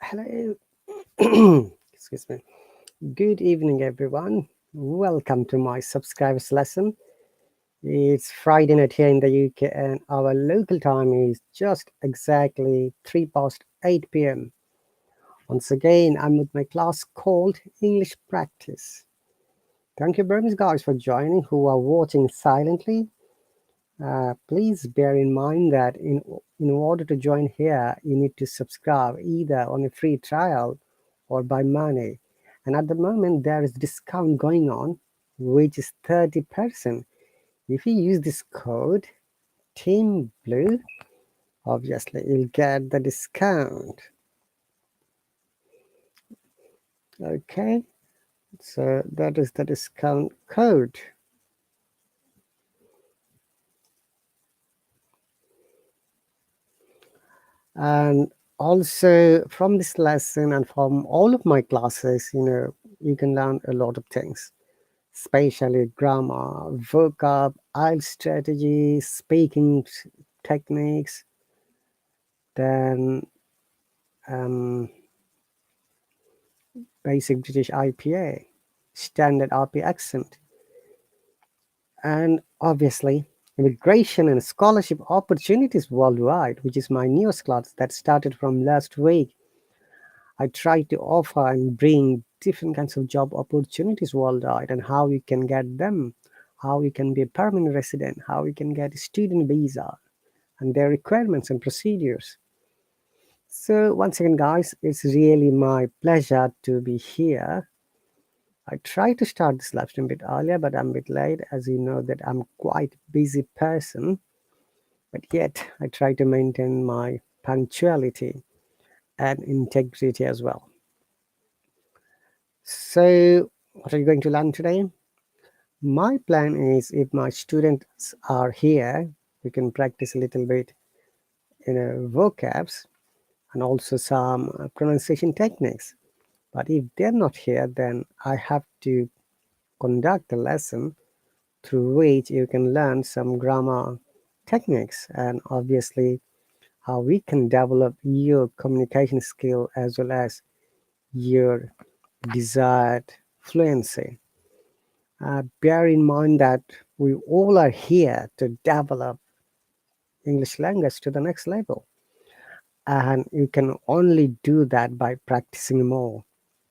Hello. Excuse me. Good evening, everyone. Welcome to my subscribers lesson. It's Friday night here in the UK, and our local time is just exactly 3 past 8 p.m. Once again, I'm with my class called English Practice. Thank you very much, guys, for joining who are watching silently. Please bear in mind that in order to join here, you need to subscribe either on a free trial or by money. And at the moment, there is discount going on, which is 30%. If you use this code, Team Blue, obviously you'll get the discount. Okay, so that is the discount code. And also from this lesson and from all of my classes, you can learn a lot of things, especially grammar, vocab, IELTS strategy, speaking techniques, then basic British IPA, standard RP accent, and obviously immigration and scholarship opportunities worldwide, which is my newest class that started from last week. I try to offer and bring different kinds of job opportunities worldwide and how you can get them, how you can be a permanent resident, how you can get a student visa, and their requirements and procedures. So once again, guys, it's really my pleasure to be here. I tried to start this live stream a bit earlier, but I'm a bit late, as you know that I'm quite busy person, but yet I try to maintain my punctuality and integrity as well. So what are you going to learn today? My plan is if my students are here, we can practice a little bit vocabs and also some pronunciation techniques. But if they're not here, then I have to conduct a lesson through which you can learn some grammar techniques and obviously how we can develop your communication skill as well as your desired fluency. Bear in mind that we all are here to develop English language to the next level. And you can only do that by practicing more.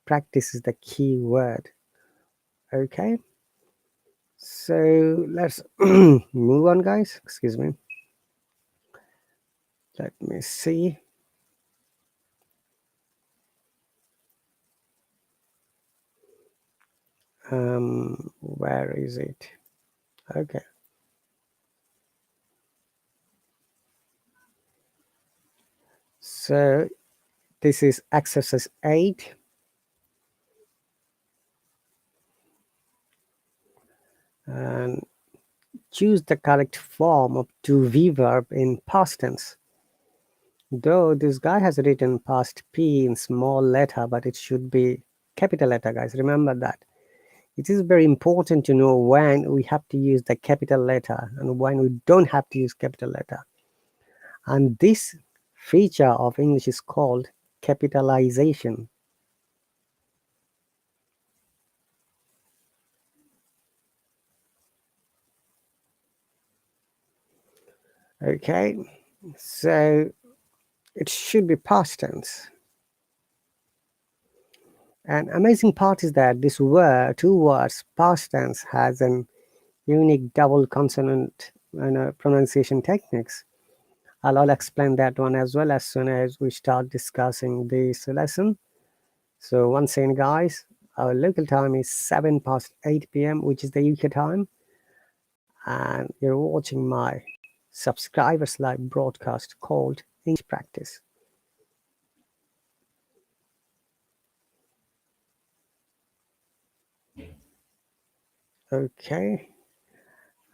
Practice is the key word. Okay, so let's move on, guys. Excuse me. Let me see. Where is it? Okay. So this is exercise 8. And choose the correct form of to be verb in past tense. Though this guy has written past P in small letter, but it should be capital letter, guys. Remember that. It is very important to know when we have to use the capital letter and when we don't have to use capital letter. And this feature of English is called capitalization. Okay, so it should be past tense. And amazing part is that this word, two words, past tense, has an unique double consonant pronunciation techniques. I'll explain that one as well as soon as we start discussing this lesson. So once again, guys, our local time is 7 past 8 p.m., which is the UK time. And you're watching my subscribers live broadcast called English Practice. Okay.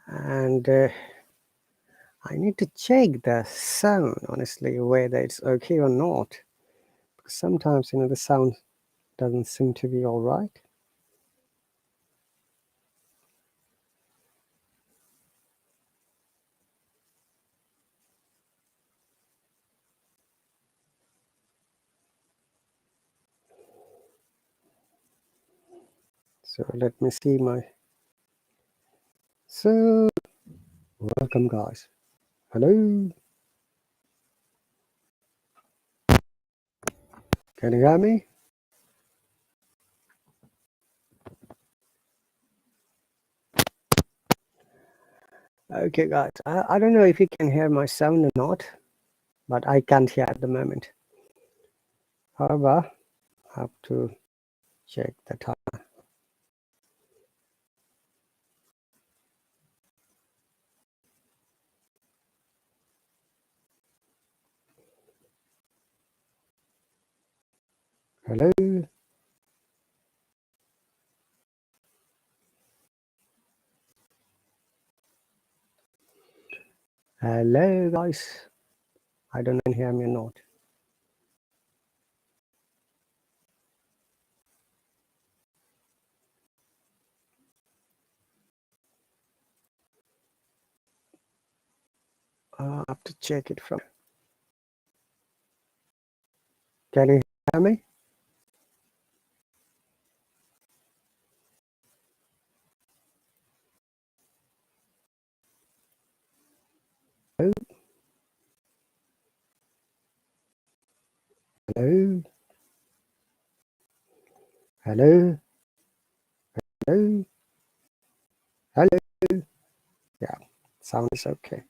And I need to check the sound, honestly, whether it's okay or not. Because sometimes, the sound doesn't seem to be all right. So let me see my. So welcome, guys. Hello. Can you hear me? Okay, guys. I don't know if you can hear my sound or not, but I can't hear at the moment. However, I have to check the time. Hello. Hello, guys. I don't know if you can hear me or not. I have to check it from. Can you hear me? Hello. Hello. Hello. Hello. Hello. Yeah, sound is okay.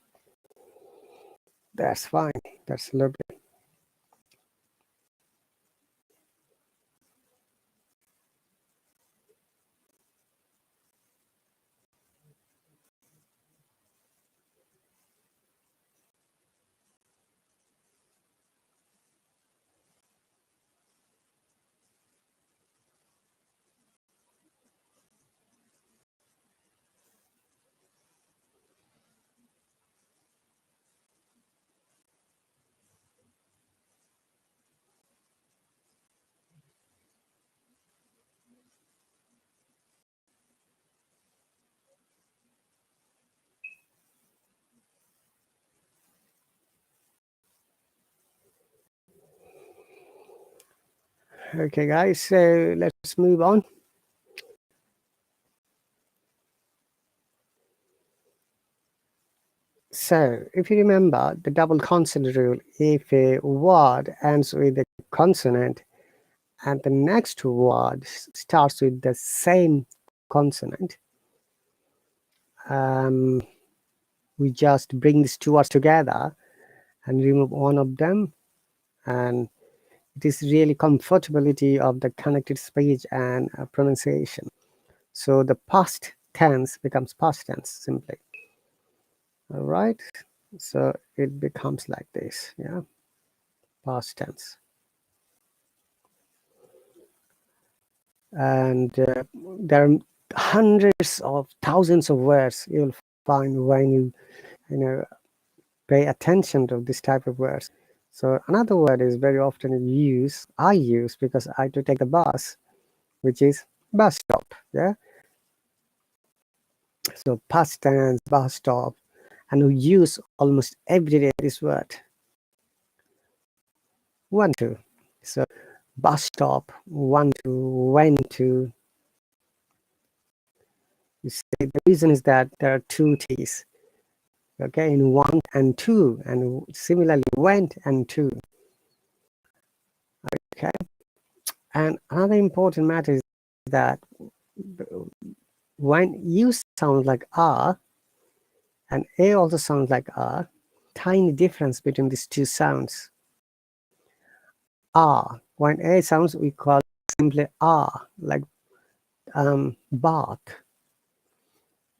That's fine. That's lovely. Okay, guys, so let's move on. So, if you remember the double consonant rule, if a word ends with a consonant and the next word starts with the same consonant, we just bring these two words together and remove one of them, and it is really comfortability of the connected speech and pronunciation. So the past tense becomes past tense simply. All right, so it becomes like this, yeah, past tense. And there are hundreds of thousands of words you'll find when you know pay attention to this type of words. So another word is very often I use because I have to take the bus, which is bus stop. Yeah, so past tense, bus stop, and we use almost every day this word. One to. So bus stop, one to, went to. You see, the reason is that there are two T's. Okay, in one and two, and similarly went and two. Okay, and another important matter is that when you sound like R and A also sounds like R, tiny difference between these two sounds. R, when A sounds, we call it simply R, like bath.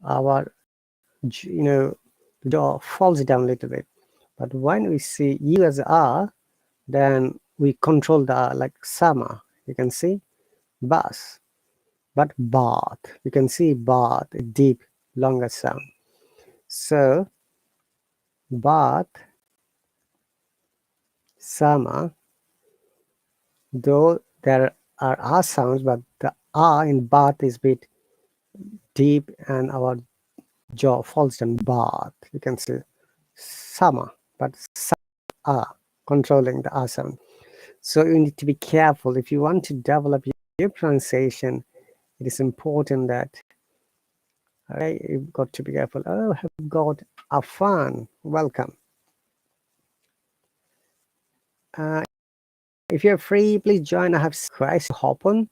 Our jaw falls down a little bit. But when we see U as R, then we control the R, like summer. You can see bus, but bath. You can see bath, a deep, longer sound. So bath, summer, though there are R sounds, but the R in bath is a bit deep and our jaw falls down. Bath. You can see summer, but R controlling the R sound. So you need to be careful if you want to develop your pronunciation it is important that you've got to be careful. Oh, I've got a fan. Welcome. If you're free, please join. I have squares to hop on.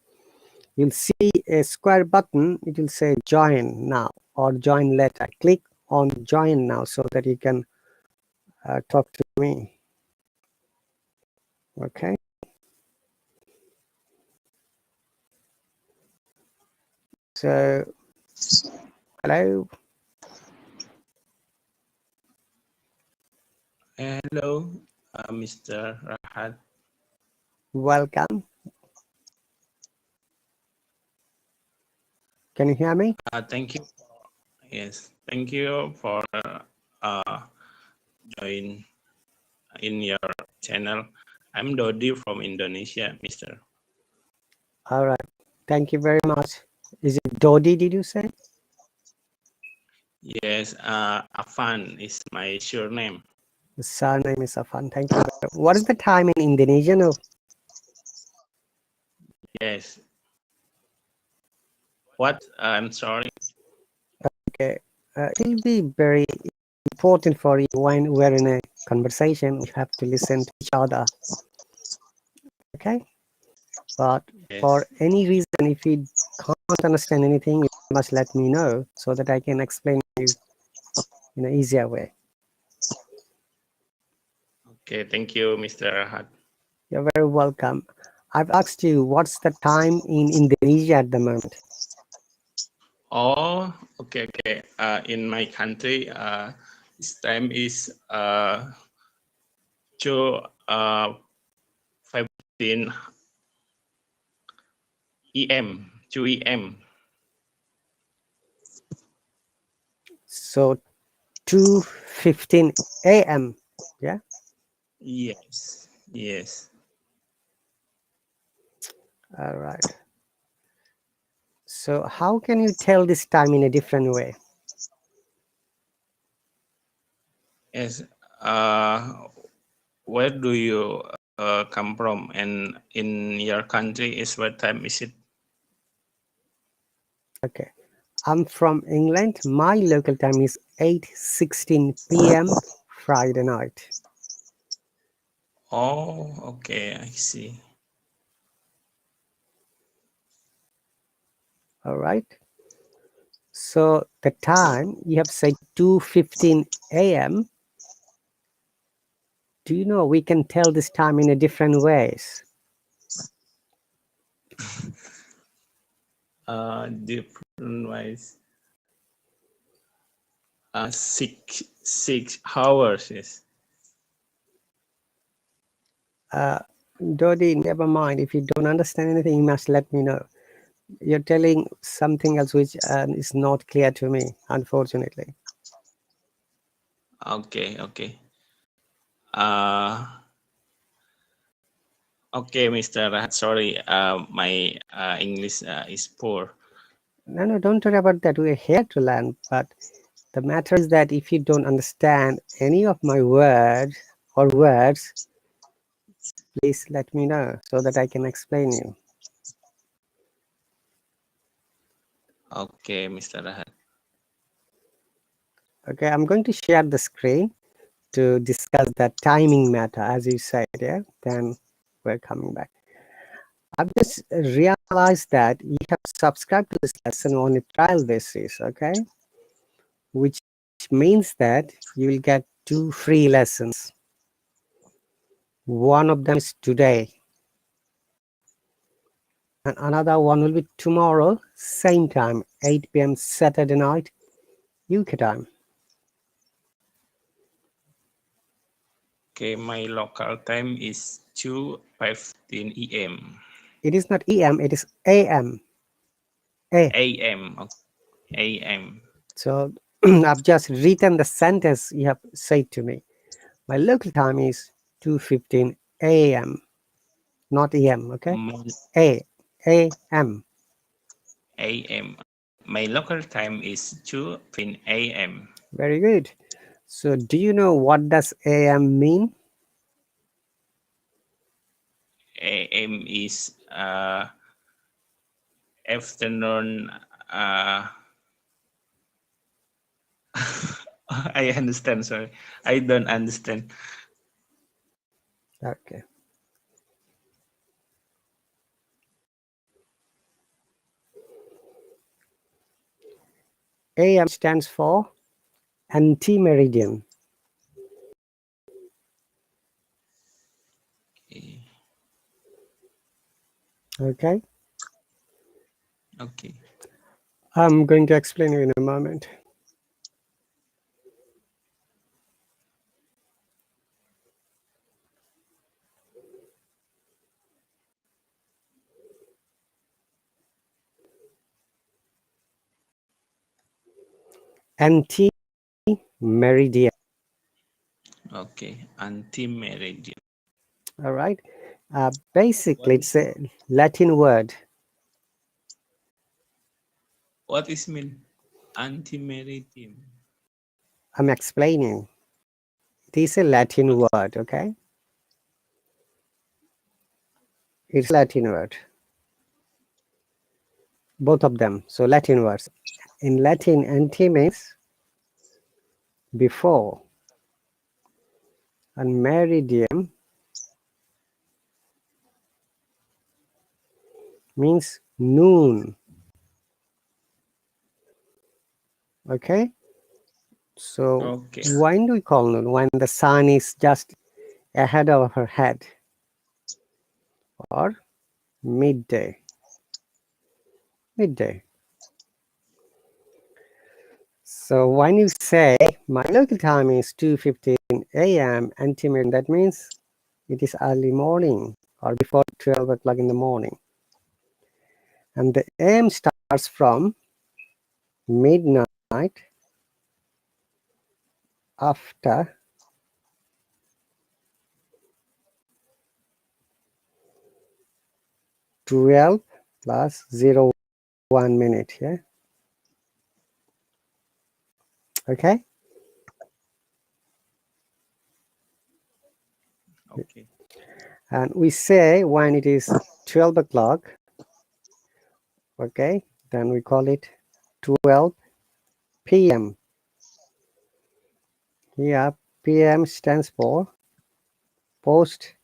You'll see a square button. It will say join now or join later. Click on join now so that you can talk to me. Okay. So, hello. Hello, Mr. Rahat. Welcome. Can you hear me? Thank you. Yes, thank you for join in your channel. I'm Dodi from Indonesia, Mr. All right. Thank you very much. Is it Dodi, did you say? Yes, Afan is my surname. The surname is Afan. Thank you. What is the time in Indonesia now? Yes. What? I'm sorry. Okay. It will be very important for you when we're in a conversation. You have to listen to each other. Okay. But Yes. for any reason, if you can't understand anything, you must let me know so that I can explain to you in an easier way. Okay, thank you, Mr. Rahat. You're very welcome. I've asked you, what's the time in Indonesia at the moment? Oh, okay. In my country, this time is 15 EM, 2 EM. So 2:15 a.m. Yeah. Yes. Yes. All right. So how can you tell this time in a different way? Yes. Where do you come from? And in your country, is what time is it? Okay. I'm from England. My local time is 8:16 p.m. Friday night. Oh, okay. I see. All right. So the time you have said 2:15 a.m. Do you know we can tell this time in a different ways? Different ways. 6 hours. Yes. Dodi, never mind. If you don't understand anything, you must let me know. You're telling something else which is not clear to me, unfortunately. Okay. Okay, Mr. Rahat. Sorry, my English is poor. No, don't worry about that. We're here to learn. But the matter is that if you don't understand any of my words, please let me know so that I can explain you. Okay, Mr. Rahat. Okay, I'm going to share the screen to discuss the timing matter, as you said, yeah? Then we're coming back. I've just realized that you have subscribed to this lesson on a trial basis, okay? Which means that you will get 2 free lessons. One of them is today, and another one will be tomorrow, same time, 8 p.m. Saturday night, UK time. Okay, my local time is 2:15 EM. It is not EM, it is AM. AM. Okay. AM. So I've just written the sentence you have said to me. My local time is 2:15 AM, not EM, okay? AM. AM. My local time is 2:15 AM. Very good. So do you know what does AM mean? AM is afternoon. I understand. Sorry, I don't understand. Okay. AM stands for anti-meridian. Okay. Okay. Okay. I'm going to explain you in a moment. Anti-meridian. Okay. Anti-meridian. All right. Basically, What it's a Latin word. is mean anti-meridian? I'm explaining. It is a Latin Okay. word, okay? It's a Latin word. Both of them. So Latin words. In Latin, anti means before, and meridian means noon. Okay? So Okay. when do we call noon? When the sun is just ahead of her head, or midday. Midday. So when you say my local time is 2:15 a.m. anti-meridian, that means it is early morning or before 12 o'clock in the morning. And the AM starts from midnight after 12 plus 0.1 minute. Yeah. Okay. Okay. And we say when it is 12 o'clock, okay, then we call it 12 p.m. Here, PM stands for post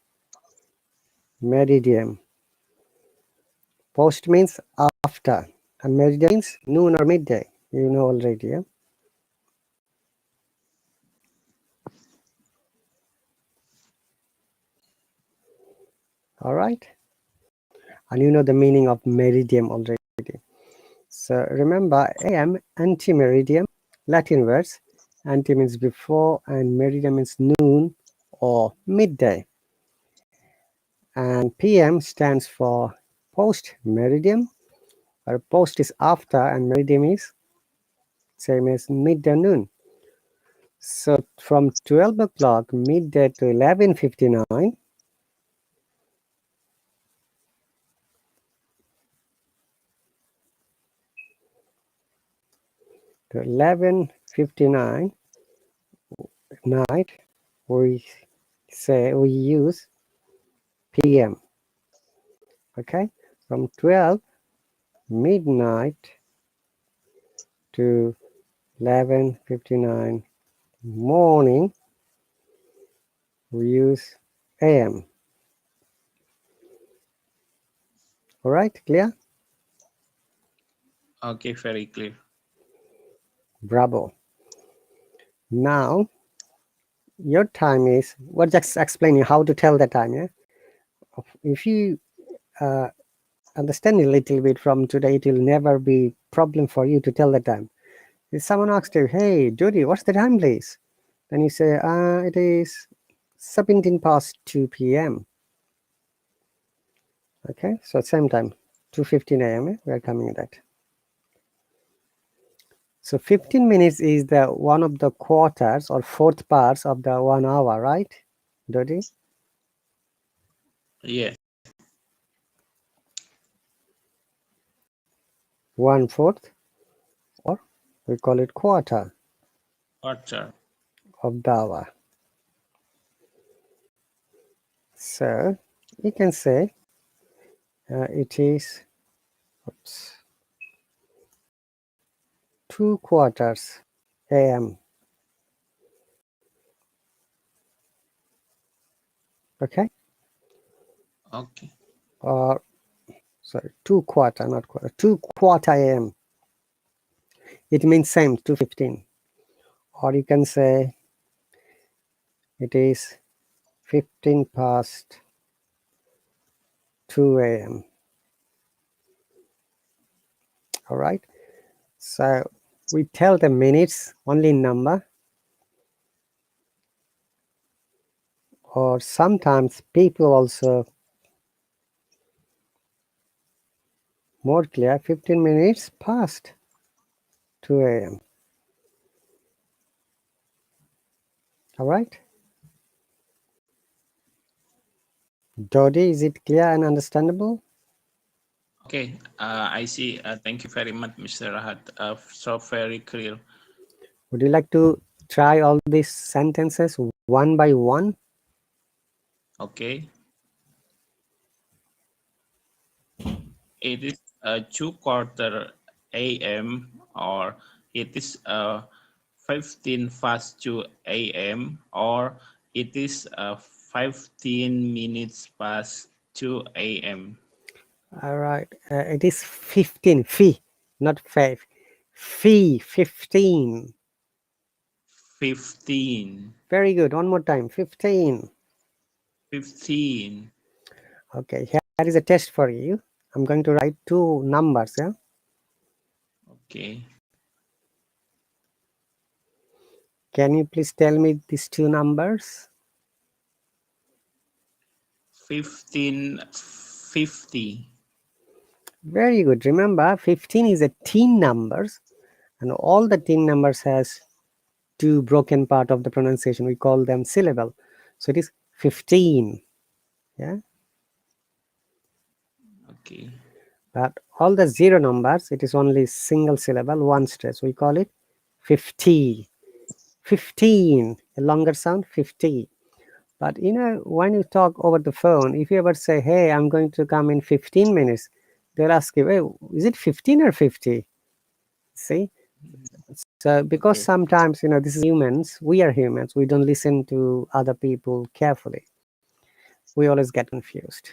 meridian. Post means after, and meridian means noon or midday. You know already. Yeah? All right. And you know the meaning of meridian already. So remember, AM, anti-meridian, Latin words. Anti means before, and meridian means noon or midday. And PM stands for post meridian, or post is after, and meridian is same as midday noon. So from 12 o'clock midday to 11:59, to 11:59 night, we use PM. Okay, from 12 midnight to 11:59 morning, we use AM. All right, clear? Okay. Very clear. Bravo. Now your time is, we're just explaining how to tell the time. Yeah, if you understand a little bit from today, it will never be problem for you to tell the time. If someone asks you, hey Judy, what's the time please? Then you say, it is 17 past 2 p.m. Okay, so same time, 2:15 a.m. We are coming at that. So 15 minutes is the one of the quarters or fourth parts of the 1 hour, right, Dodi? Yeah. 1/4, or we call it quarter Quarter. of the hour. So you can say it is Oops. 2/4 a.m. Okay. Okay. Or sorry, 2/4, not quarter. 2/4 a.m. It means same, 2:15. Or you can say it is 15 past 2 a.m. All right. So we tell the minutes only in number, or sometimes people also more clear, 15 minutes past 2 a.m. All right. Dodi, is it clear and understandable? Okay, I see. Thank you very much, Mr. Rahat. So very clear. Would you like to try all these sentences one by one? Okay. It is 2/4 a.m. or it is 15 past 2 a.m. or it is 15 minutes past 2 a.m. All right. It is 15. Fee, not 5. Fee, 15. 15. Very good. One more time. 15. 15. Okay. Here is a test for you. I'm going to write two numbers. Yeah. Okay. Can you please tell me these two numbers? 1550. Very good. Remember, 15 is a teen numbers, and all the teen numbers has two broken part of the pronunciation. We call them syllable. So it is 15. Yeah. Okay. But all the zero numbers, it is only single syllable, one stress. We call it 50. 15, a longer sound, 50. But you know, when you talk over the phone, if you ever say, hey, I'm going to come in 15 minutes, they'll ask you, hey, is it 15 or 50? See? So because Okay. sometimes, you know, this is humans, we are humans, we don't listen to other people carefully. We always get confused.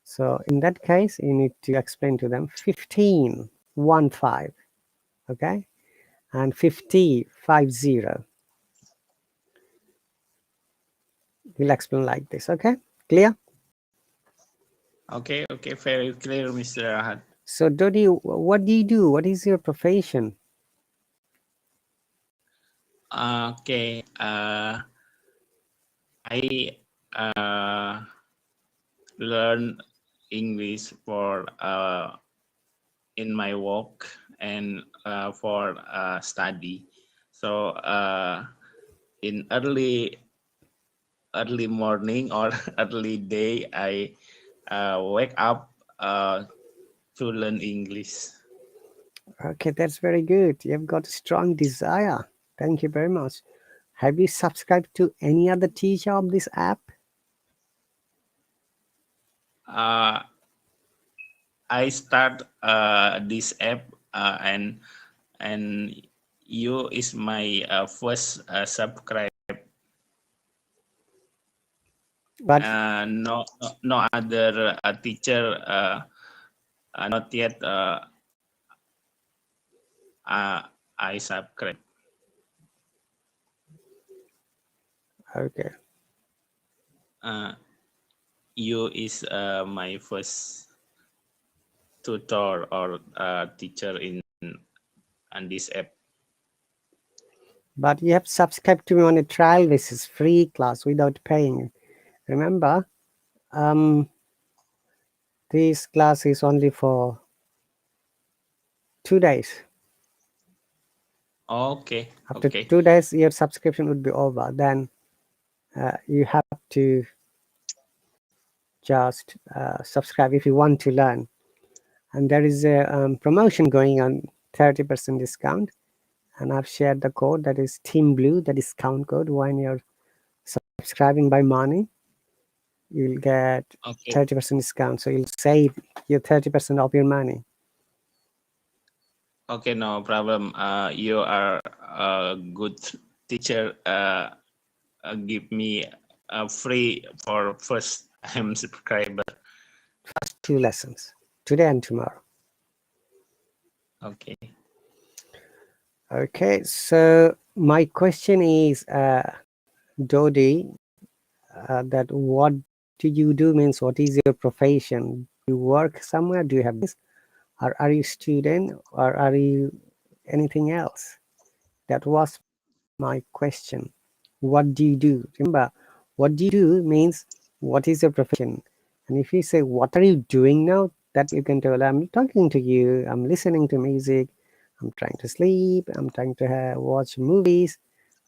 So in that case, you need to explain to them 15, 1 5, okay? And 50, 50. We'll explain like this, okay? Clear? Okay. Okay. Very clear, Mr. Rahat. So Dodi, what do you do? What is your profession? Okay. I learn English for in my work and for study. So in early morning or early day, I wake up to learn English. Okay, that's very good. You've got a strong desire. Thank you very much. Have you subscribed to any other teacher of this app? I start this app and you is my first subscribe. But No other teacher not yet I subscribe. okay. You is my first tutor or teacher in this app. But you have subscribed to me on a trial basis, free class without paying. Remember, this class is only for 2 days. Okay. After Okay. 2 days, your subscription would be over. Then you have to just subscribe if you want to learn. And there is a promotion going on, 30% discount. And I've shared the code, that is Team Blue, the discount code when you're subscribing by money. you'll get Okay. 30% discount. So you'll save your 30% of your money. Okay, no problem. You are a good teacher. Give me free for first time subscriber. First 2 lessons, today and tomorrow. Okay. Okay, so my question is, Dodi, that what do you do means what is your profession? Do you work somewhere? Do you have this? Or are you student or are you anything else? That was my question. What do you do? Remember, what do you do means what is your profession? And if you say, what are you doing now? That you can tell, I'm talking to you, I'm listening to music, I'm trying to sleep, I'm trying to watch movies,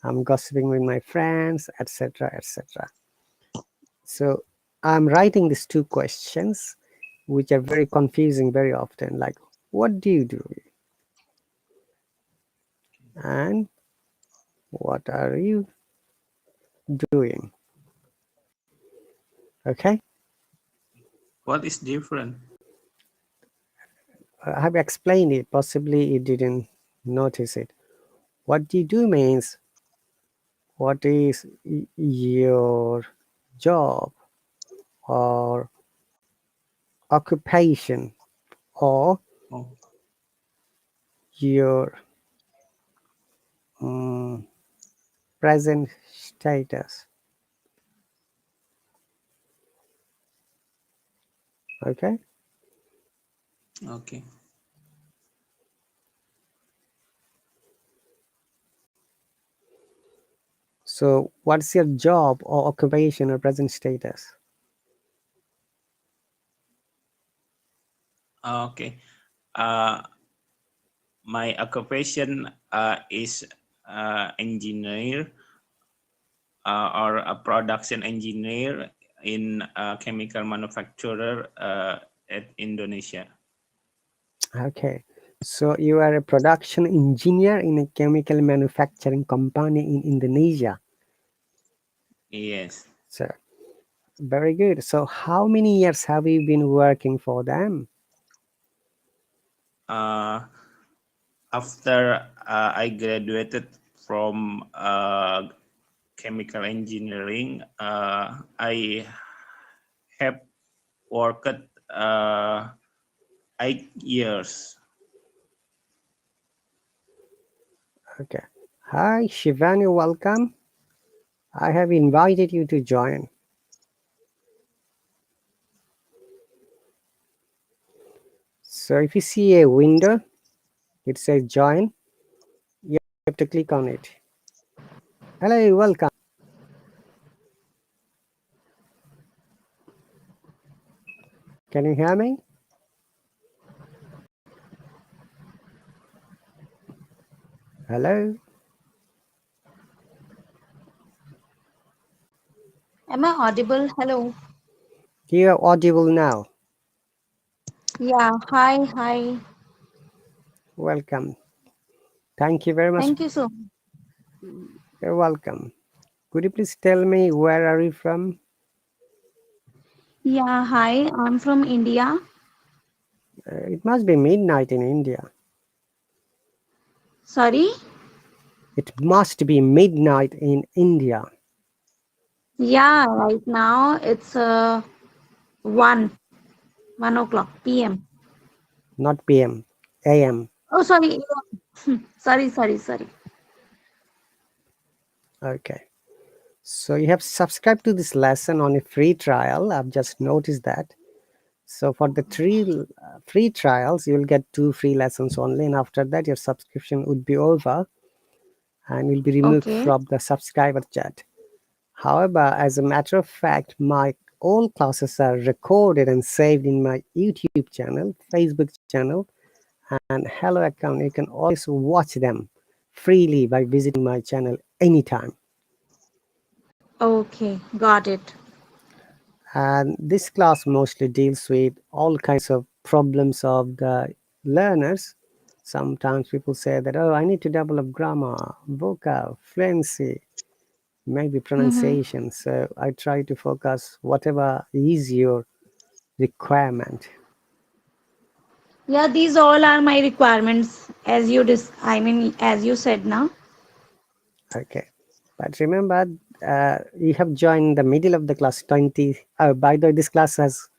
I'm gossiping with my friends, etc. etc. So I'm writing these 2 questions, which are very confusing very often, like, what do you do? And what are you doing? Okay, What is different? I have explained it. Possibly you didn't notice it. What you do means what is your job or occupation or Oh, your um, present status. Okay, okay. so what's your job or occupation or present status? Okay. My occupation is engineer or a production engineer in a chemical manufacturer at Indonesia. Okay, so you are a production engineer in a chemical manufacturing company in Indonesia. Yes. So very good. So how many years have you been working for them? Uh, After I graduated from chemical engineering, I have worked 8 years. Okay. Hi, Shivani, welcome. I have invited you to join. So if you see a window, it says join, you have to click on it. Hello, welcome. Can you hear me? Hello? Am I audible? Hello. You are audible now. Yeah, hi, hi. Welcome. Thank you very much. Thank you so much. You're welcome. Could you please tell me where are you from? Yeah, hi. I'm from India. It must be midnight in India. Sorry? It must be midnight in India, Yeah, right now it's 1 1 o'clock p.m. not PM, AM. Oh, sorry. Sorry. Okay. So you have subscribed to this lesson on a free trial. I've just noticed that. So for the 3 free trials, you will get 2 free lessons only, and after that, your subscription would be over and will be removed Okay. from the subscriber chat. However, as a matter of fact, my all classes are recorded and saved in my YouTube channel, Facebook channel, and Hello account. You can always watch them freely by visiting my channel anytime. Okay, got it. And this class mostly deals with all kinds of problems of the learners. Sometimes people say that, oh, I need to develop grammar, vocab, fluency, maybe pronunciation. So I try to focus whatever is your requirement. Yeah, these all are my requirements as you as you said now. Okay. But remember, you have joined the middle of the class 20. By the way, this class has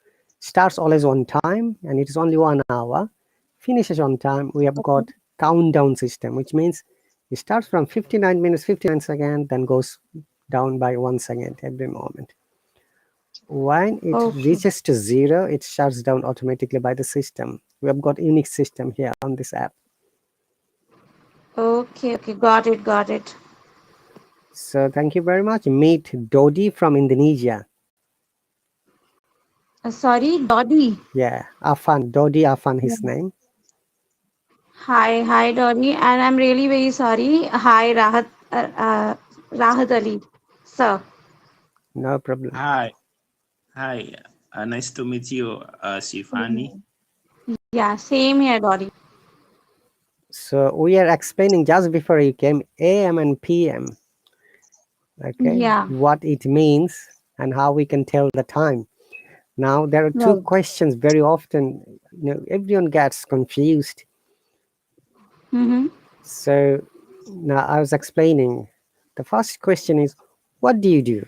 starts always on time and it is only 1 hour. Finishes on time. We have got countdown system, which means it starts from 59 minutes, 59 seconds, then goes down by 1 second every moment. When it Okay. reaches to 0, it shuts down automatically by the system. We have got unique system here on this app. Okay, okay, got it, got it. So thank you very much. Meet Dodi from Indonesia. Sorry, Doddy. Yeah, Afan, Dodi Afan, his name. Hi, hi, Dolly, and I'm really very sorry. Hi, Rahat Ali, sir. No problem. Hi, hi. Nice to meet you, Shivani. Yeah, same here, Dolly. So we are explaining just before you came AM and PM. Okay, Yeah, what it means and how we can tell the time. Now there are two right. questions very often. Everyone gets confused. Mm-hmm. So now I was explaining. The first question is, what do you do?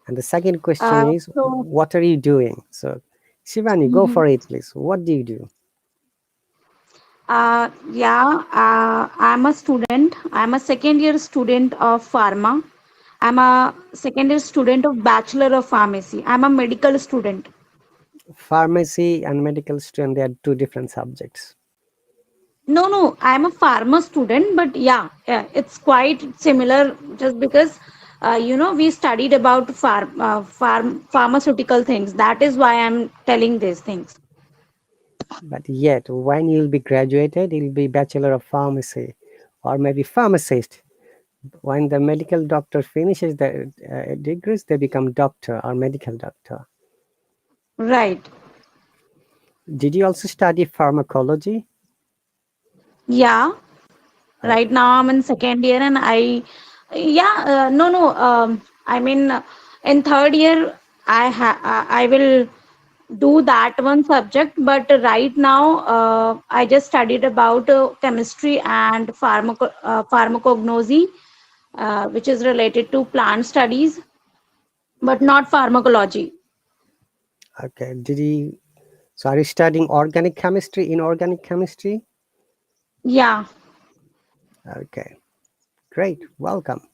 And the second question Uh, is, so, what are you doing? So, Shivani, go mhm. for it, please. What do you do? Yeah, I'm a student. I'm a second year student of pharma. I'm a second year student of Bachelor of Pharmacy. I'm a medical student. Pharmacy and medical student, they are two different subjects. No, no, I'm a pharma student, but yeah, it's quite similar just because, we studied about pharmaceutical things. That is why I'm telling these things. But yet, when you'll be graduated, you'll be Bachelor of Pharmacy or maybe pharmacist. When the medical doctor finishes their degrees, they become doctor or medical doctor. Right. Did you also study pharmacology? Yeah. Uh, Right now I'm in second year and no, no. I mean, in third year, I will do that one subject, but right now I just studied about chemistry and pharmacognosy, which is related to plant studies, but not pharmacology. okay. So are you studying organic chemistry, inorganic chemistry? Yeah. Okay, great. Welcome.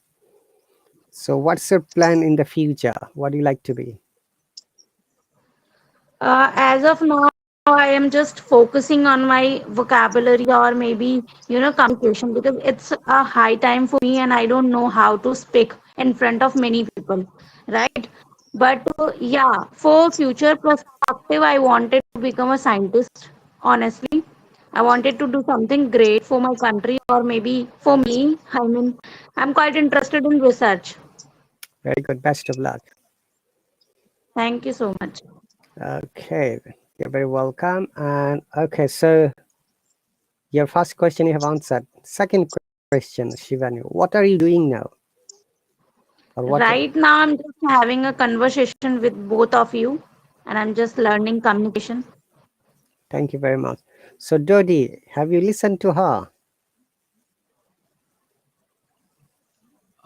So what's your plan in the future? What do you like to be? As of now, I am just focusing on my vocabulary or maybe, communication because it's a high time for me and I don't know how to speak in front of many people, right? But yeah, for future perspective, I wanted to become a scientist, honestly. I wanted to do something great for my country or maybe for me. I mean, I'm quite interested in research. Very good. Best of luck. Thank you so much. Okay, you're very welcome. And okay, so your first question you have answered. Second question, Shivani, what are you doing now? Or what? Right now, I'm just having a conversation with both of you, and I'm just learning communication. Thank you very much. So, Dodi, have you listened to her?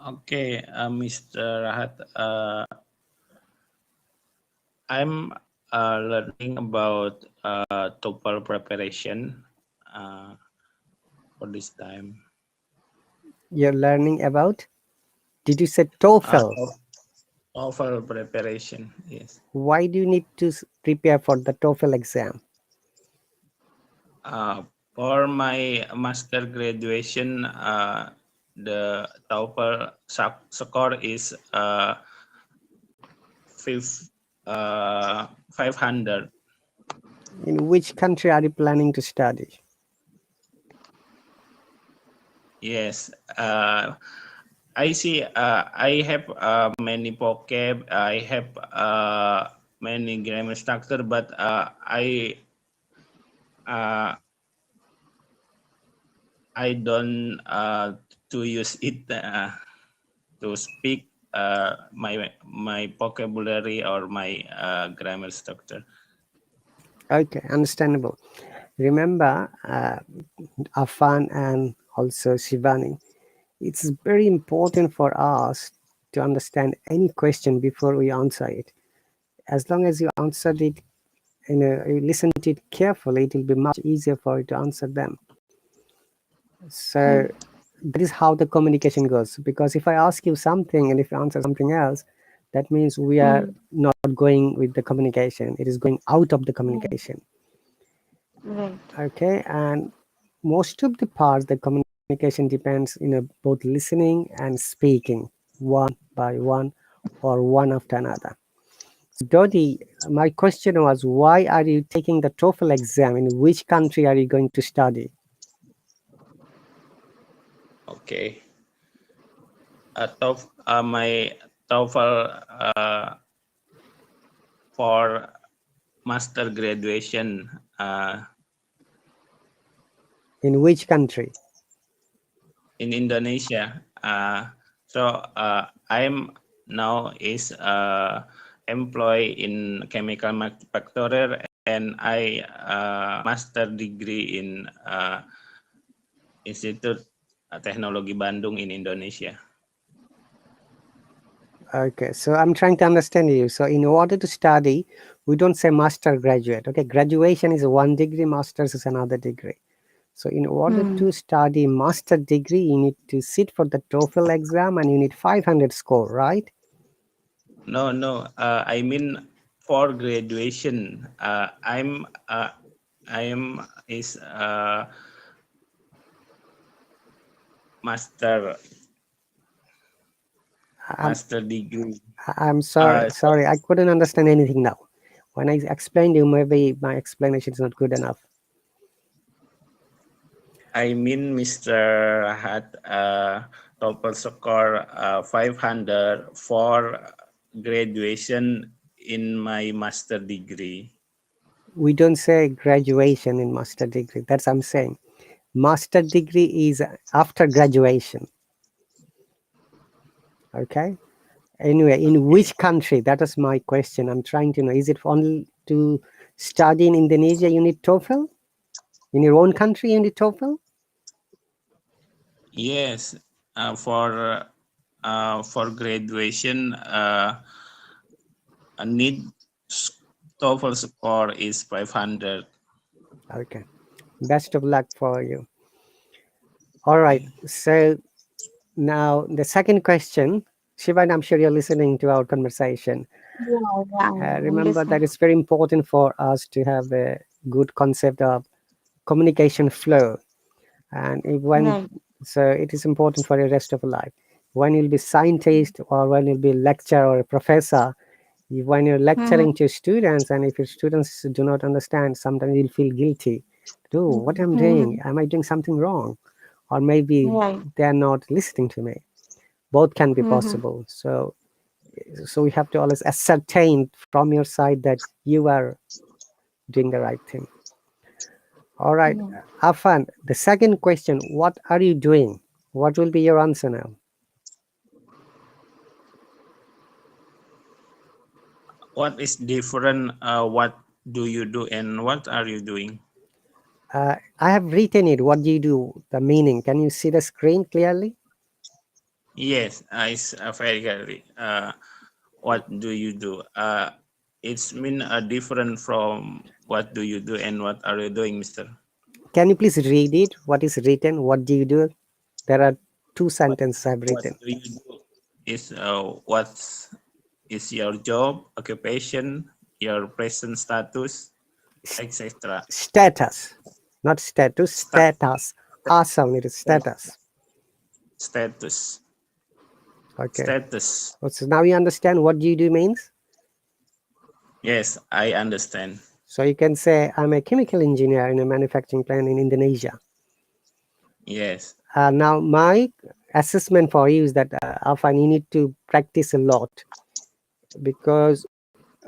Okay, Mr. Rahat. I'm learning about TOEFL preparation for this time. You're learning about? Did you say Uh, TOEFL? TOEFL preparation, yes. Why do you need to prepare for the TOEFL exam? For my master graduation, the TOEFL score is 500. In which country are you planning to study? Yes. I see. I have many vocab. I have many grammar structure, but uh, I don't to use it to speak my vocabulary or my grammar structure. Okay, understandable. Remember, Afan and also Shivani, it's very important for us to understand any question before we answer it. As long as you answered it, you listen to it carefully, it will be much easier for you to answer them. So that is how the communication goes. Because if I ask you something and if you answer something else, that means we are not going with the communication. It is going out of the communication. Right. Okay, and most of the parts, the communication depends both listening and speaking, one by one or one after another. So Dodi, my question was, why are you taking the TOEFL exam? In which country are you going to study? Okay. My TOEFL for master graduation In which country? in Indonesia. So I'm now is employed in chemical manufacturer, and I master degree in Institut Teknologi Bandung in Indonesia. Okay, so I'm trying to understand you. So in order to study, we don't say master graduate. Okay, graduation is one degree, masters is another degree. So in order to study master degree, you need to sit for the TOEFL exam and you need 500 score, right? No, I mean for graduation. I am is master degree. I'm sorry, sorry, I couldn't understand anything now. When I explained you, maybe my explanation is not good enough. I mean, Mr. had TOEFL score 500 for graduation in my master degree. We don't say graduation in master degree. That's what I'm saying. Master degree is after graduation. Okay. Anyway, in which country? That is my question. I'm trying to know. Is it only to study in Indonesia you need TOEFL? In your own country you need TOEFL? Yes, for graduation, need TOEFL score is 500. Okay. Best of luck for you. All right. So now the second question, Shivan, I'm sure you're listening to our conversation. Yeah, I'm Remember that listening. it's very important for us to have a good concept of communication flow. And when Right. so it is important for the rest of life. When you'll be scientist or when you'll be lecturer or a professor, when you're lecturing to students, and if your students do not understand, sometimes you'll feel guilty. Oh, what I'm doing? Am I doing something wrong? Or maybe Right. they're not listening to me. Both can be possible. So we have to always ascertain from your side that you are doing the right thing. All right, Afan, the second question, what are you doing? What will be your answer now? What is different? What do you do and what are you doing? I have written it. What do you do? The meaning. Can you see the screen clearly? Yes, it's very clearly. What do you do? It's mean different from what do you do and what are you doing, Mister? Can you please read it? What is written? What do you do? There are two What sentences I've what written. do you do? Is what is your job, occupation, your present status, etc. Status, not status, status. Awesome, it is status. Status. Okay. Status. So now you understand what do you do means? Yes, I understand. So you can say, I'm a chemical engineer in a manufacturing plant in Indonesia. Yes. Now, my assessment for you is that Afan, you need to practice a lot, because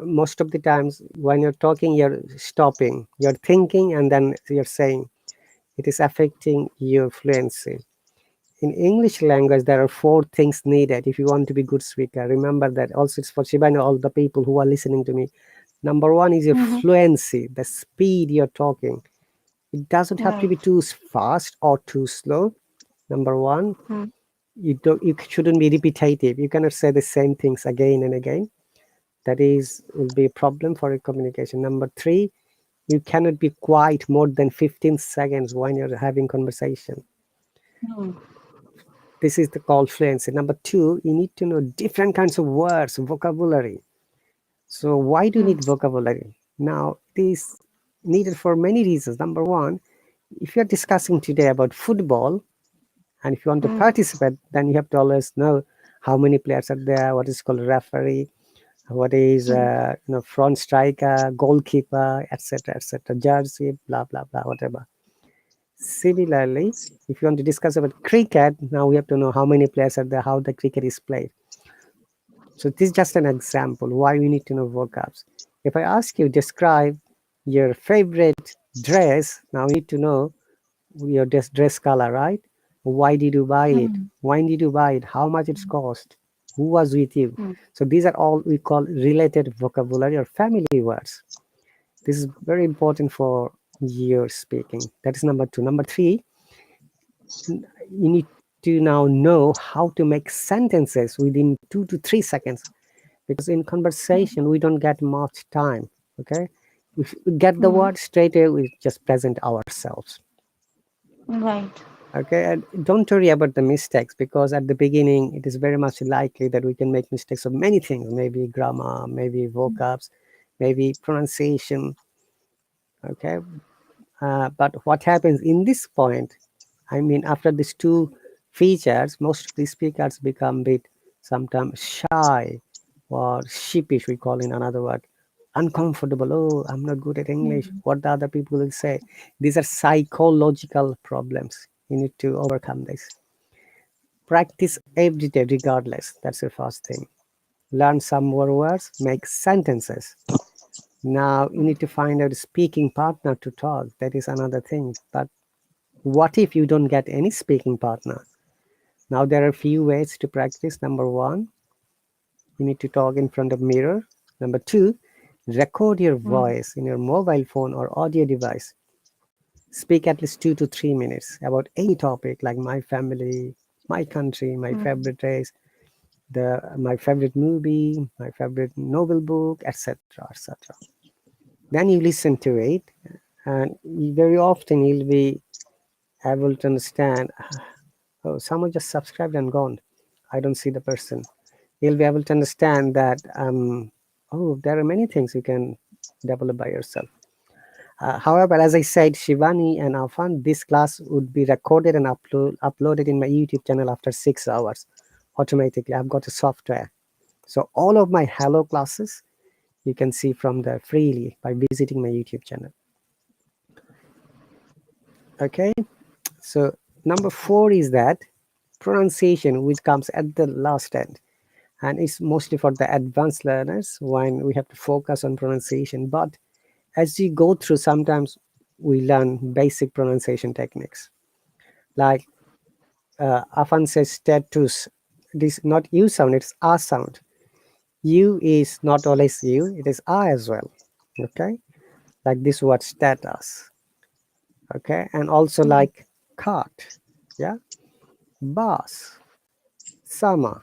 most of the times when you're talking, you're stopping, you're thinking, and then you're saying. It is affecting your fluency. in English language, there are 4 things needed if you want to be good speaker. Remember that. Also, it's for Shiba and all the people who are listening to me. Number 1 is your Mm-hmm. fluency, the speed you're talking. It doesn't have to Right. be too fast or too slow. Number 1, Mm. you shouldn't be repetitive. You cannot say the same things again and again. That is will be a problem for your communication. Number 3, you cannot be quiet more than 15 seconds when you're having conversation. Mm. This is the called fluency. Number 2, you need to know different kinds of words, vocabulary. So why do you Mm. need vocabulary? Now, it is needed for many reasons. Number 1, if you're discussing today about football, and if you want to Mm. participate, then you have to always know how many players are there, what is called referee, what is Mm. front striker, goalkeeper, etc., jersey, blah blah blah, whatever. Similarly, if you want to discuss about cricket, now we have to know how many players are there, how the cricket is played. So this is just an example why we need to know vocabs. If I ask you describe your favorite dress, now we need to know your dress color, right? Why did you buy it? Mm. When did you buy it? How much it's cost? Who was with you? Mm. So these are all we call related vocabulary or family words. This is very important for your speaking. That is number 2. Number 3, you need to now know how to make sentences within 2 to 3 seconds, because in conversation we don't get much time. Okay, if we get the Mm. word straight away, we just present ourselves. Right. Okay, and don't worry about the mistakes, because at the beginning it is very much likely that we can make mistakes of many things, maybe grammar, maybe vocabs, maybe pronunciation. Okay, but what happens in this point, I mean, after these 2 features, most of the speakers become a bit sometimes shy or sheepish, we call in another word, uncomfortable. Oh, I'm not good at English. Mm. What the other people will say. These are psychological problems. You need to overcome this. Practice every day, regardless. That's the first thing. Learn some more words, make sentences. Now you need to find out a speaking partner to talk. That is another thing. But what if you don't get any speaking partner? Now there are a few ways to practice. Number 1, you need to talk in front of mirror. Number 2, record your Mm. voice in your mobile phone or audio device. Speak at least 2 to 3 minutes about any topic like my family, my country, my Mm. favorite race, my favorite movie, my favorite novel book, etc., etc. Then you listen to it, and very often you'll be able to understand. Oh, someone just subscribed and gone. I don't see the person. You'll be able to understand that. Oh, there are many things you can develop by yourself. However, as I said, Shivani and Afan, this class would be recorded and uploaded in my YouTube channel after 6 hours automatically. I've got a software. So all of my Hello classes you can see from there freely by visiting my YouTube channel. Okay, so number 4 is that pronunciation, which comes at the last end, and it's mostly for the advanced learners when we have to focus on pronunciation. But as you go through, sometimes we learn basic pronunciation techniques, like Afan says status. It is not U sound, it's A sound. U is not always U, it is A as well. Okay, like this word status. Okay, and also Mm. like cart, yeah, bus, summer,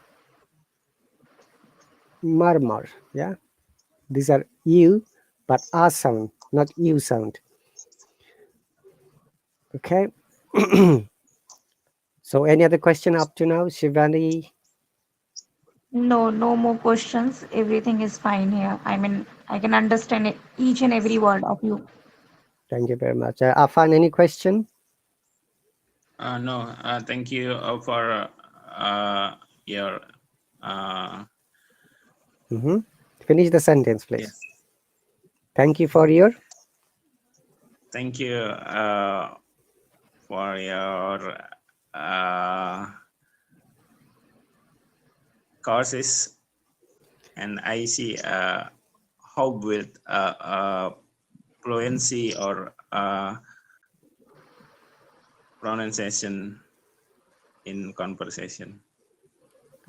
murmur, yeah. These are U, but A sound, not U sound. Okay. So any other question up to now, Shivani? No, no more questions. Everything is fine here. I mean, I can understand it, each and every word of you. Thank you very much. Afan, any question? No, thank you for your Mm-hmm. Finish the sentence, please. yes. Thank you for your. Thank you for your uh, courses, and I see how with fluency or pronunciation in conversation.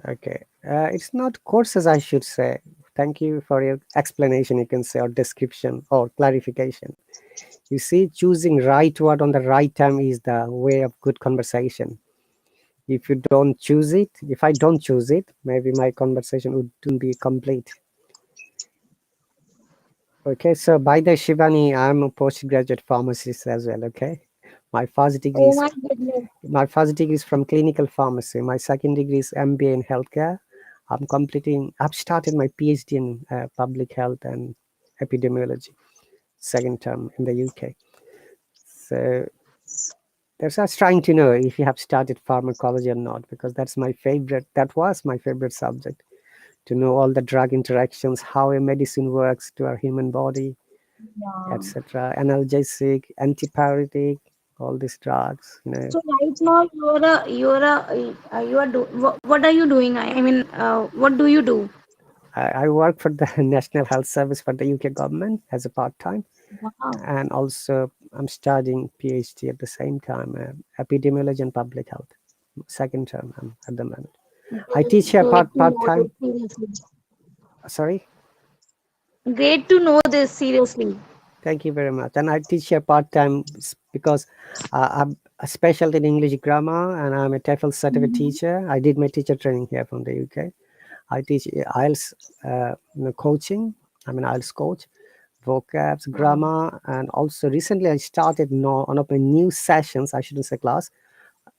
Okay. It's not courses, I should say. Thank you for your explanation, you can say, or description or clarification. You see, choosing right word on the right time is the way of good conversation. If you don't choose it, if I don't choose it, maybe my conversation wouldn't be complete. Okay, so by the Shivani, I'm a postgraduate pharmacist as well. Okay, my first degree Oh is my goodness. from clinical pharmacy. My second degree is MBA in healthcare. I've started my PhD in public health and epidemiology, second term in the UK. So that's I was trying to know if you have started pharmacology or not, because that was my favorite subject, to know all the drug interactions, how a medicine works to our human body, Yeah. etc. Analgesic, antipyretic, all these drugs. So right now you are what are you doing? I mean, what do you do? I work for the National Health Service for the UK government as a part time, Wow. and also I'm studying PhD at the same time, epidemiology and public health. Second term at the moment. I teach here Great to part know this time. seriously. Sorry. Great to know this seriously. Thank you very much. And I teach here part time because I'm a specialty in English grammar and I'm a Toefl certificate Mhm. teacher. I did my teacher training here from the UK. I teach IELTS coaching. I'm an IELTS coach, vocabs, Wow. grammar, and also recently I started one of my new sessions, I shouldn't say class,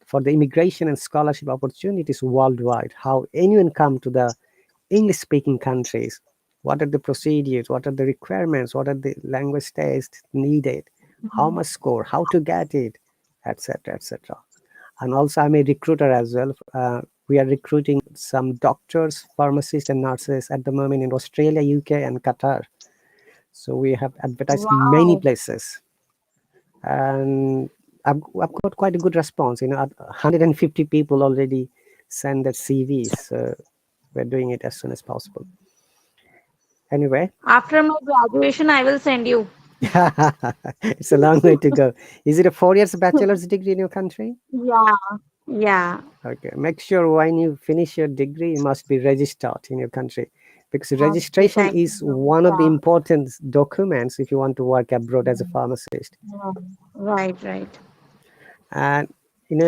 for the immigration and scholarship opportunities worldwide. How anyone come to the English speaking countries, what are the procedures, what are the requirements, what are the language tests needed, how Mhm. much score, how to get it, etc., etc. And also I'm a recruiter as well. We are recruiting some doctors, pharmacists, and nurses at the moment in Australia, UK, and Qatar. So we have advertised many Wow. places, and I've got quite a good response. 150 people already send their CVs. So we're doing it as soon as possible. Anyway, After my graduation, I will send you. it's a long way to go. Is it a 4 years bachelor's degree in your country? Yeah. Yeah. Okay, make sure when you finish your degree, you must be registered in your country, because Okay. registration Thank is you. one of the Yeah. important documents if you want to work abroad as a pharmacist. Yeah. Right. Right. And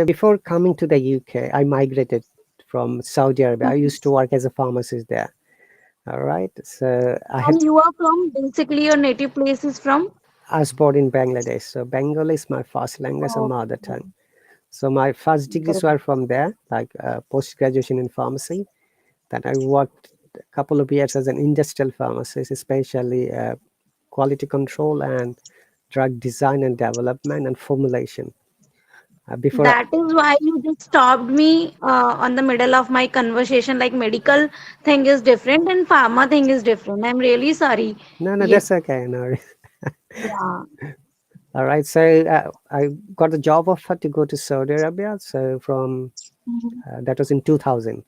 before coming to the UK, I migrated from Saudi Arabia. I used to work as a pharmacist there. All right, so And you are from basically your native place is from? I was born in Bangladesh, so Bengali is my first language and Oh, mother tongue. So my first degrees great. were from there, like post graduation in pharmacy. Then I worked a couple of years as an industrial pharmacist, especially quality control and drug design and development and formulation. Before, That is why you just stopped me on the middle of my conversation. Like medical thing is different and pharma thing is different. I'm really sorry. no, no, Yeah. that's okay. No. Yeah. All right. So I got a job offer to go to Saudi Arabia. So from Mhm. that was in 2000.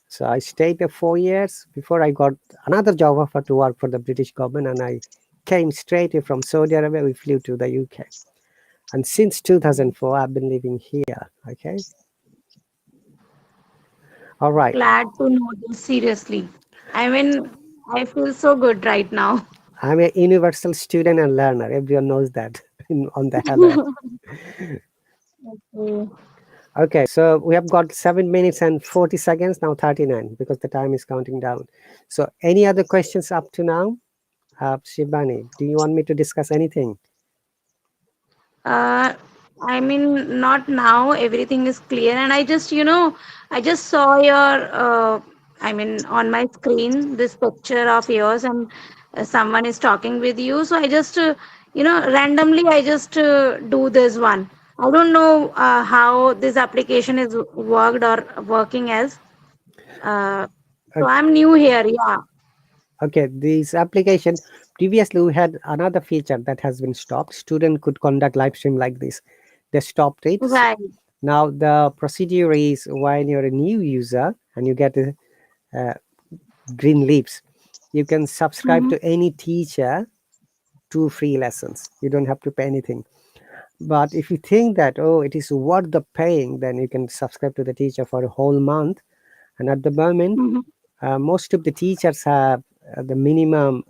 So I stayed there 4 years before I got another job offer to work for the British government, and I came straight from Saudi Arabia. We flew to the UK, and since 2004, I've been living here. Okay. All right. Glad to know this seriously. I mean, I feel so good right now. I'm a universal student and learner. Everyone knows that on the hello. Okay. Okay, so we have got 7 minutes and 40 seconds now, 39, because the time is counting down. So, any other questions up to now? Shibani, do you want me to discuss anything? Uh, I mean, not now. Everything is clear, and I just, I just saw I mean, on my screen, this picture of yours, and someone is talking with you. So I just, randomly, I just do this one. I don't know how this application is worked or working as. Uh, so I'm new here. Yeah. Okay, this application, previously we had another feature that has been stopped. Student could conduct live stream like this. They stopped it. Right. Now the procedure is when you're a new user and you get a, green leaves, you can subscribe Mm-hmm. to any teacher, 2 free lessons. You don't have to pay anything. But if you think that, oh, it is worth the paying, then you can subscribe to the teacher for a whole month. And at the moment, Mm-hmm. most of the teachers have the minimum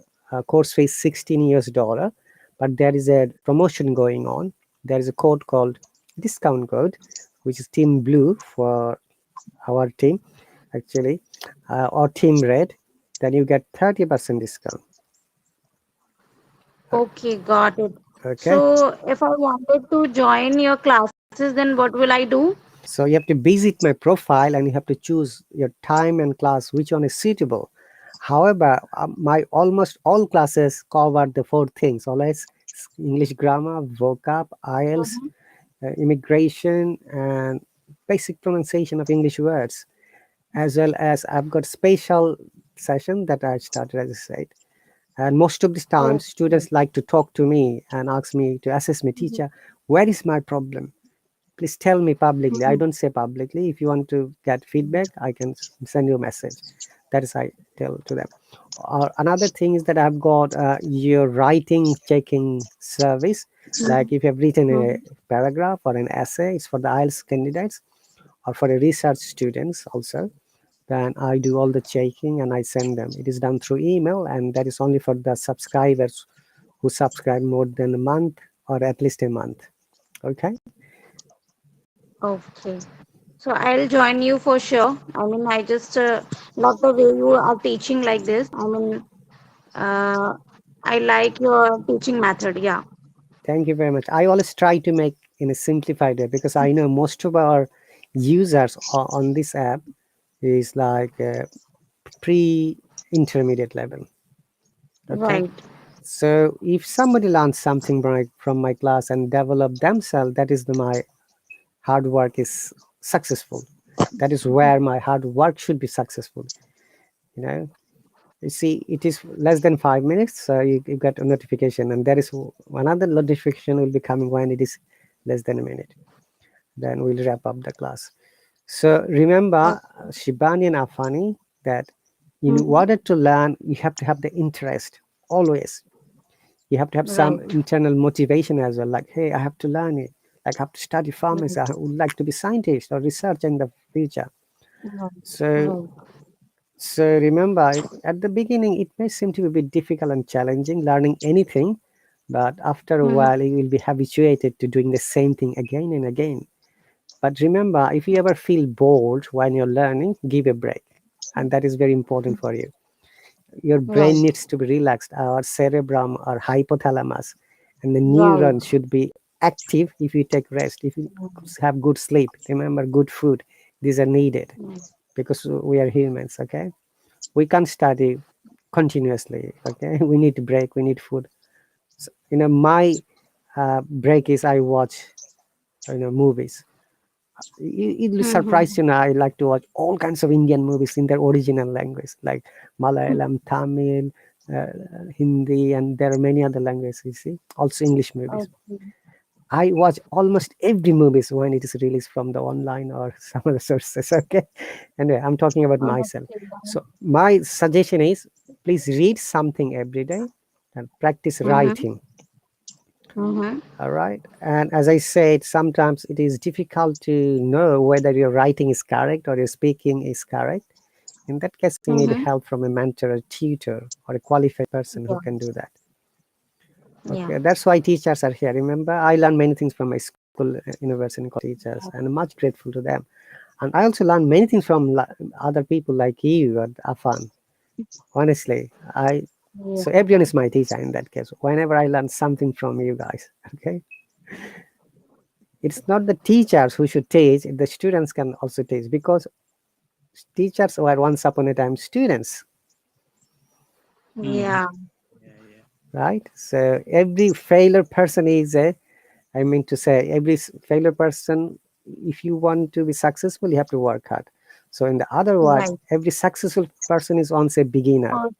course fee $16, but there is a promotion going on. There is a code called discount code, which is Team Blue for our team, actually, or Team Red. Then you get 30% discount. Okay, got it. Okay. So if I wanted to join your classes, then what will I do? So you have to visit my profile and you have to choose your time and class, which one is suitable. However, my almost all classes cover the four things: always English grammar, vocab, IELTS, Mhm. immigration, and basic pronunciation of English words. As well as I've got special session that I started, as I said. And most of the time, Okay. students like to talk to me and ask me to assess me, Mhm. teacher, where is my problem? Please tell me publicly. I Mhm. don't say publicly. If you want to get feedback, I can send you a message. That is I tell to them. Another thing is that I've got your writing checking service. Like if you have written a Mhm. paragraph or an essay, it's for the IELTS candidates or for the research students also. Then I do all the checking and I send them. It is done through email, and that is only for the subscribers who subscribe more than a month or at least a month. Okay. Okay. So I'll join you for sure. I mean, I just love the way you are teaching like this. I mean, uh, I like your teaching method. Yeah. Thank you very much. I always try to make in a simplified way because I know most of our users on this app is like pre-intermediate level. Okay. Right. So if somebody learns something from my class and develop themselves, that is my hard work is successful. That is where my hard work should be successful. You know, you see, it is less than 5 minutes, so you get a notification, and there is another notification will be coming when it is less than a minute. Then we'll wrap up the class. So remember, Shibani and Afani, that in Mhm. order to learn, you have to have the interest always. You have to have some Right. internal motivation as well. Like, hey, I have to learn it. Like, I have to study pharmacy. Right. I would like to be scientist or research in the future. Right. So, Right. so remember, at the beginning, it may seem to be a bit difficult and challenging learning anything, but after a Mhm. while, you will be habituated to doing the same thing again and again. But remember, if you ever feel bored when you're learning, give a break. And that is very important for you. Your brain Right. needs to be relaxed. Our cerebrum or hypothalamus and the Right. neurons should be active if you take rest, if you have good sleep. Remember, good food. These are needed Right. because we are humans, okay? We can't study continuously, okay? We need break, we need food. So, my break is I watch, movies. It'll surprise Mhm. you now. I like to watch all kinds of Indian movies in their original language, like Malayalam, Tamil, uh, Hindi, and there are many other languages. You see, also English movies. Okay. I watch almost every movies when it is released from the online or some other sources. Okay, anyway, I'm talking about myself. Okay. So my suggestion is, please read something every day and practice Mhm. writing. Mhm. All right. And as I said, sometimes it is difficult to know whether your writing is correct or your speaking is correct. In that case, you need Mhm. help from a mentor, a tutor, or a qualified person who Yeah. can do that. Yeah. Okay. That's why teachers are here. Remember, I learned many things from my school, university, and college teachers, and I'm much grateful to them. And I also learned many things from other people like you and Afan. Honestly, Yeah. so everyone is my teacher in that case. Whenever I learn something from you guys, okay. It's not the teachers who should teach, the students can also teach because teachers were once upon a time students, Mm. Yeah. Yeah, yeah. right? So every failure person is I mean to say, every failure person, if you want to be successful, you have to work hard. So in the other words, Right. every successful person is once a beginner. Oh,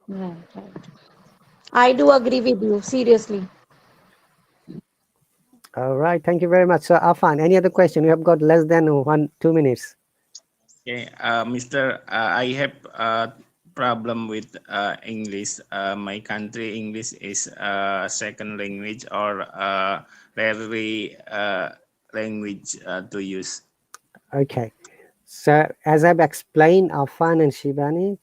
right. Right. I do agree with you. Seriously. All right, thank you very much. So Afan, any other question? We have got less than 2 minutes. Okay, Mr. I have problem with English. My country English is second language or rarely language to use. Okay. So as I've explained, Afan and Shibani,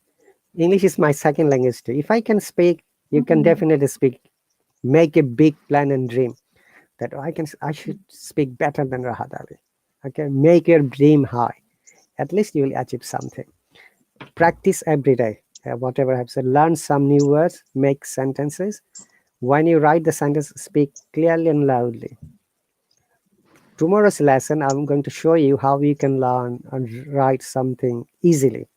English is my second language too. If I can speak, you can Mhm. definitely speak. Make a big plan and dream that I should speak better than Rahat Ali. Okay, make your dream high. At least you will achieve something. Practice every day. Whatever I've said, learn some new words, make sentences. When you write the sentence, speak clearly and loudly. Tomorrow's lesson, I'm going to show you how you can learn and write something easily.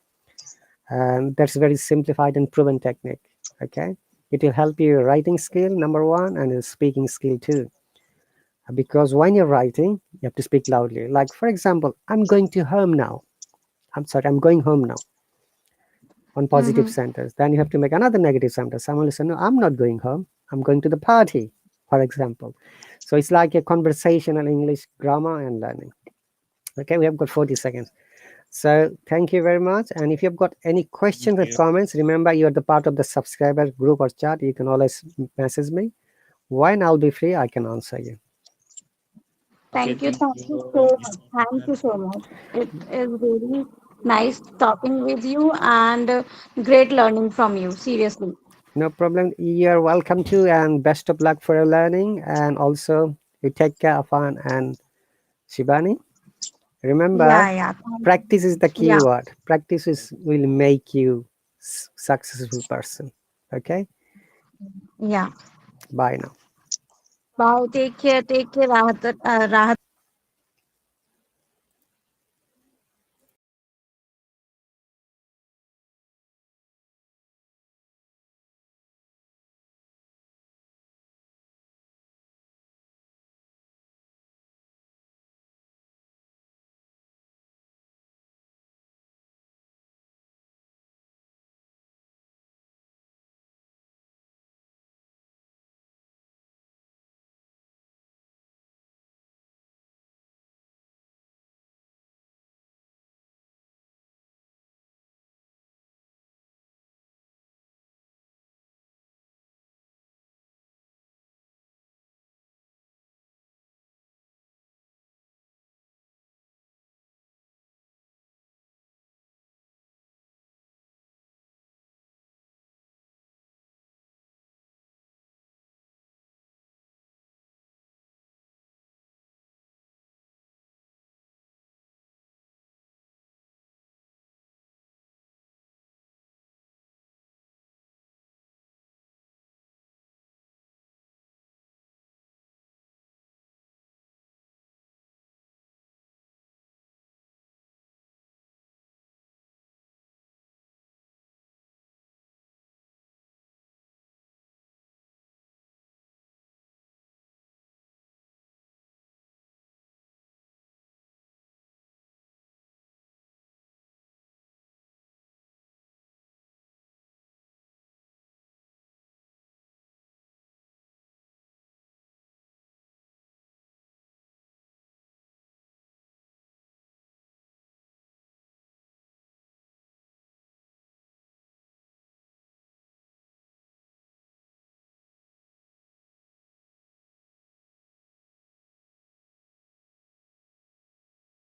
And that's a very simplified and proven technique. Okay, it will help your writing skill, number one, and your speaking skill too. Because when you're writing, you have to speak loudly. Like, for example, I'm going to home now. I'm sorry, I'm going home now. One positive Mhm. sentence. Then you have to make another negative sentence. Someone will say, no, I'm not going home. I'm going to the party, for example. So it's like a conversational English grammar and learning. Okay, we have got 40 seconds. So thank you very much. And if you've got any Thank questions or you. comments, remember you're the part of the subscriber group or chat. You can always message me. When I'll be free, I can answer you. Okay, thank Thank you you, so much. Mr. Thank Toefl. you so much. It is really nice talking with you and great learning from you. Seriously. No problem. You're welcome to, and best of luck for your learning. And also, you take care of Anne and Shibani. Yeah, Remember, yeah. Thank you. practice is the key Yeah, word. Practice will make you successful person. Okay. yeah. Bye now. Bye. Take care. Take care, Rahat. Rahat.